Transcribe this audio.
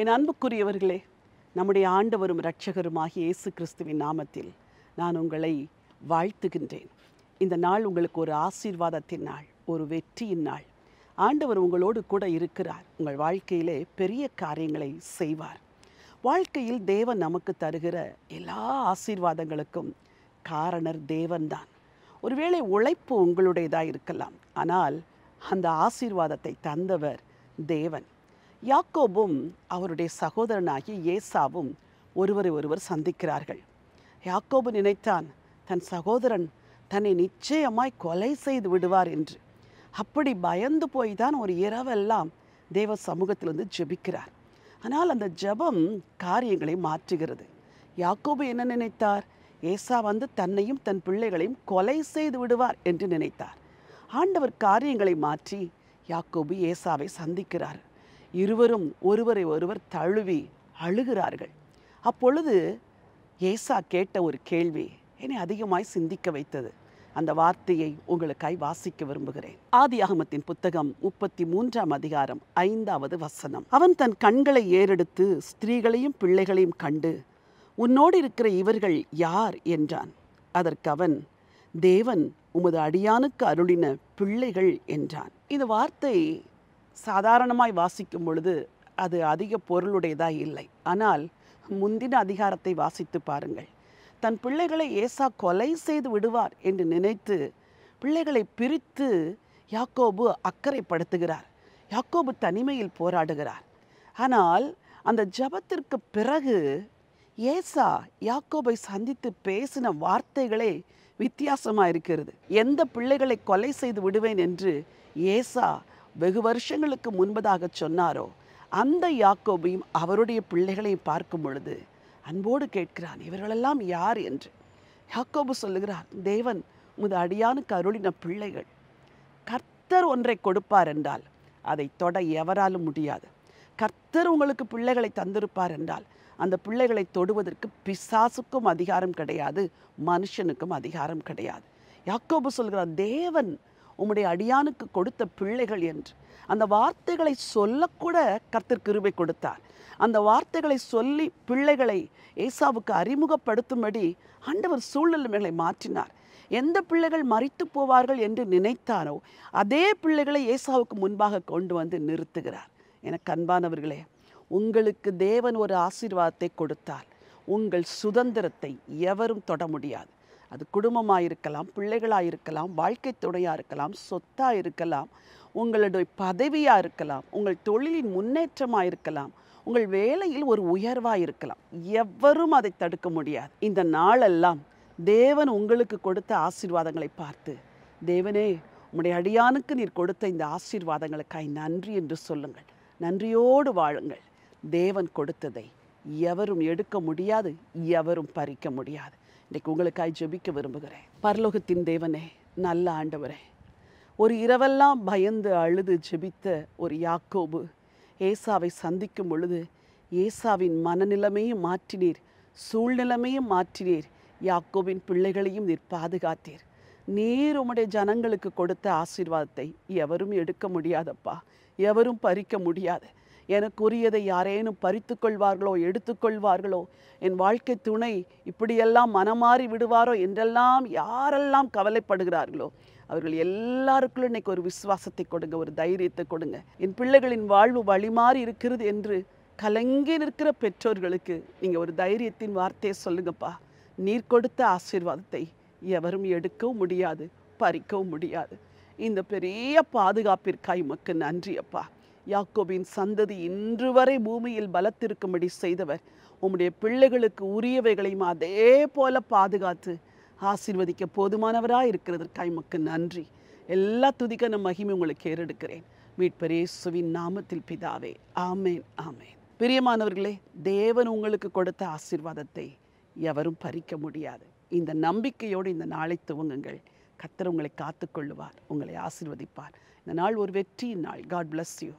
என் அன்புக்குரியவர்களே, நம்முடைய ஆண்டவரும் இரட்சகருமாகிய இயேசு கிறிஸ்துவின் நாமத்தில் நான் உங்களை வாழ்த்துகின்றேன். இந்த நாள் உங்களுக்கு ஒரு ஆசீர்வாதத்தின் நாள், ஒரு வெற்றியின் நாள். ஆண்டவர் உங்களோடு கூட இருக்கிறார். உங்கள் வாழ்க்கையிலே பெரிய காரியங்களை செய்வார். வாழ்க்கையில் தேவன் நமக்கு தருகிற எல்லா ஆசீர்வாதங்களுக்கும் காரணர் தேவன்தான். ஒருவேளை உழைப்பு உங்களுடையதாக இருக்கலாம், ஆனால் அந்த ஆசீர்வாதத்தை தந்தவர் தேவன். யாக்கோபும் அவருடைய சகோதரனாகிய ஏசாவும் ஒருவரை ஒருவர் சந்திக்கிறார்கள். யாக்கோபு நினைத்தான், தன் சகோதரன் தன்னை நிச்சயமாய் கொலை செய்து விடுவார் என்று. அப்படி பயந்து போய் தான் ஒரு இரவெல்லாம் தேவ சமூகத்திலிருந்து ஜெபிக்கிறார். ஆனால் அந்த ஜெபம் காரியங்களை மாற்றுகிறது. யாக்கோபு என்ன நினைத்தார்? ஏசா வந்து தன்னையும் தன் பிள்ளைகளையும் கொலை செய்து விடுவார் என்று நினைத்தார். ஆண்டவர் காரியங்களை மாற்றி யாக்கோபு ஏசாவை சந்திக்கிறார். இருவரும் ஒருவரை ஒருவர் தழுவி அழுகிறார்கள். அப்பொழுது ஏசா கேட்ட ஒரு கேள்வி என்னை அதிகமாய் சிந்திக்க வைத்தது. அந்த வார்த்தையை உங்களுக்காய் வாசிக்க விரும்புகிறேன். ஆதியாகமத்தின் புத்தகம் 33ஆம் அதிகாரம் 5வது வசனம். அவன் தன் கண்களை ஏறெடுத்து ஸ்திரீகளையும் பிள்ளைகளையும் கண்டு, உன்னோடு இருக்கிற இவர்கள் யார் என்றான். அதற்கு அவன், தேவன் உமது அடியானுக்கு அருளின பிள்ளைகள் என்றான். இந்த வார்த்தை சாதாரணமாய் வாசிக்கும் பொழுது அது அதிக பொருளுடையதாக இல்லை. ஆனால் முந்தின அதிகாரத்தை வாசித்து பாருங்கள். தன் பிள்ளைகளை ஏசா கொலை செய்து விடுவார் என்று நினைத்து பிள்ளைகளை பிரித்து யாக்கோபு அக்கறைப்படுத்துகிறார். யாக்கோபு தனிமையில் போராடுகிறார். ஆனால் அந்த ஜெபத்திற்கு பிறகு ஏசா யாக்கோபை சந்தித்து பேசின வார்த்தைகளே வித்தியாசமாக இருக்கிறது. எந்த பிள்ளைகளை கொலை செய்து விடுவேன் என்று ஏசா வெகு வருஷங்களுக்கு முன்பதாக சொன்னாரோ, அந்த யாக்கோபையும் அவருடைய பிள்ளைகளையும் பார்க்கும் பொழுது அன்போடு கேட்கிறான், இவர்களெல்லாம் யார் என்று. யாக்கோபு சொல்லுகிறார், தேவன் உமது அடியானுக்கு அருளின பிள்ளைகள். கர்த்தர் ஒன்றை கொடுப்பார் என்றால் அதை தொட எவராலும் முடியாது. கர்த்தர் உங்களுக்கு பிள்ளைகளை தந்திருப்பார் என்றால் அந்த பிள்ளைகளை தொடுவதற்கு பிசாசுக்கும் அதிகாரம் கிடையாது, மனுஷனுக்கும் அதிகாரம் கிடையாது. யாக்கோபு சொல்கிறார், தேவன் உம்முடைய அடியானுக்கு கொடுத்த பிள்ளைகள் என்று. அந்த வார்த்தைகளை சொல்லக்கூட கர்த்தர் கிருபை கொடுத்தார். அந்த வார்த்தைகளை சொல்லி பிள்ளைகளை ஏசாவுக்கு அறிமுகப்படுத்தும்படி ஆண்டவர் சூழ்நிலைகளை மாற்றினார். எந்த பிள்ளைகள் மரித்து போவார்கள் என்று நினைத்தாரோ அதே பிள்ளைகளை ஏசாவுக்கு முன்பாக கொண்டு வந்து நிறுத்துகிறார். எனக்கு அன்பானவர்களே, உங்களுக்கு தேவன் ஒரு ஆசீர்வாதத்தை கொடுத்தால் உங்கள் சுதந்திரத்தை எவரும் தொட முடியாது. அது குடும்பமாக பிள்ளைகளாக இருக்கலாம், வாழ்க்கை துணையாக இருக்கலாம், சொத்தாக இருக்கலாம், உங்களுடைய பதவியாக இருக்கலாம், உங்கள் தொழிலின் முன்னேற்றமாக இருக்கலாம், உங்கள் வேலையில் ஒரு உயர்வாக இருக்கலாம். எவரும் அதை தடுக்க முடியாது. இந்த நாளெல்லாம் தேவன் உங்களுக்கு கொடுத்த ஆசீர்வாதங்களை பார்த்து, தேவனே உம்முடைய அடியானுக்கு நீர் கொடுத்த இந்த ஆசீர்வாதங்களுக்காய் நன்றி என்று சொல்லுங்கள். நன்றியோடு வாழுங்கள். தேவன் கொடுத்ததை எவரும் எடுக்க முடியாது, எவரும் பறிக்க முடியாது. இன்றைக்கு உங்களுக்காய் ஜெபிக்க விரும்புகிறேன். பரலோகத்தின் தேவனே, நல்ல ஆண்டவரே, ஒரு இரவெல்லாம் பயந்து அழுது ஜெபித்த ஒரு யாக்கோபு ஏசாவை சந்திக்கும் பொழுது ஏசாவின் மனநிலைமையும் மாற்றினீர், சூழ்நிலைமையும் மாற்றினீர், யாக்கோபின் பிள்ளைகளையும் நீர் பாதுகாத்தீர். நீர் உம்முடைய ஜனங்களுக்கு கொடுத்த ஆசீர்வாதத்தை எவரும் எடுக்க முடியாதப்பா, எவரும் பறிக்க முடியாது. எனக்குரியதை யாரேனும் பறித்து கொள்வார்களோ, எடுத்துக்கொள்வார்களோ, என் வாழ்க்கை துணை இப்படியெல்லாம் மனமாறி விடுவாரோ என்றெல்லாம் யாரெல்லாம் கவலைப்படுகிறார்களோ அவர்கள் எல்லாருக்குள்ளும் இன்னைக்கு ஒரு விசுவாசத்தை கொடுங்க, ஒரு தைரியத்தை கொடுங்க. என் பிள்ளைகளின் வாழ்வு வழிமாறி இருக்கிறது என்று கலங்கி நிற்கிற பெற்றோர்களுக்கு நீங்கள் ஒரு தைரியத்தின் வார்த்தையை சொல்லுங்கப்பா. நீர் கொடுத்த ஆசீர்வாதத்தை எவரும் எடுக்கவும் முடியாது, பறிக்கவும் முடியாது. இந்த பெரிய பாதுகாப்பிற்காய் உமக்கு நன்றி அப்பா. யாக்கோபின் சந்ததி இன்று வரை பூமியில் பலத்திருக்கும்படி செய்தவர் உம்முடைய பிள்ளைகளுக்கு உரியவைகளையும் அதே போல பாதுகாத்து ஆசீர்வதிக்க போதுமானவராக இருக்கிறதற்காய் உமக்கு நன்றி. எல்லா துதிக்கான மகிமை உங்களுக்கு ஏறெடுக்கிறேன். மீட்பர் இயேசுவின் நாமத்தில் பிதாவே, ஆமேன், ஆமேன். பிரியமானவர்களே, தேவன் உங்களுக்கு கொடுத்த ஆசீர்வாதத்தை எவரும் பறிக்க முடியாது. இந்த நம்பிக்கையோடு இந்த நாளை துவங்குங்கள். கர்த்தர் உங்களை காத்துக்கொள்ளுவார், உங்களை ஆசீர்வதிப்பார். இந்த நாள் ஒரு வெற்றியின் நாள். God bless you.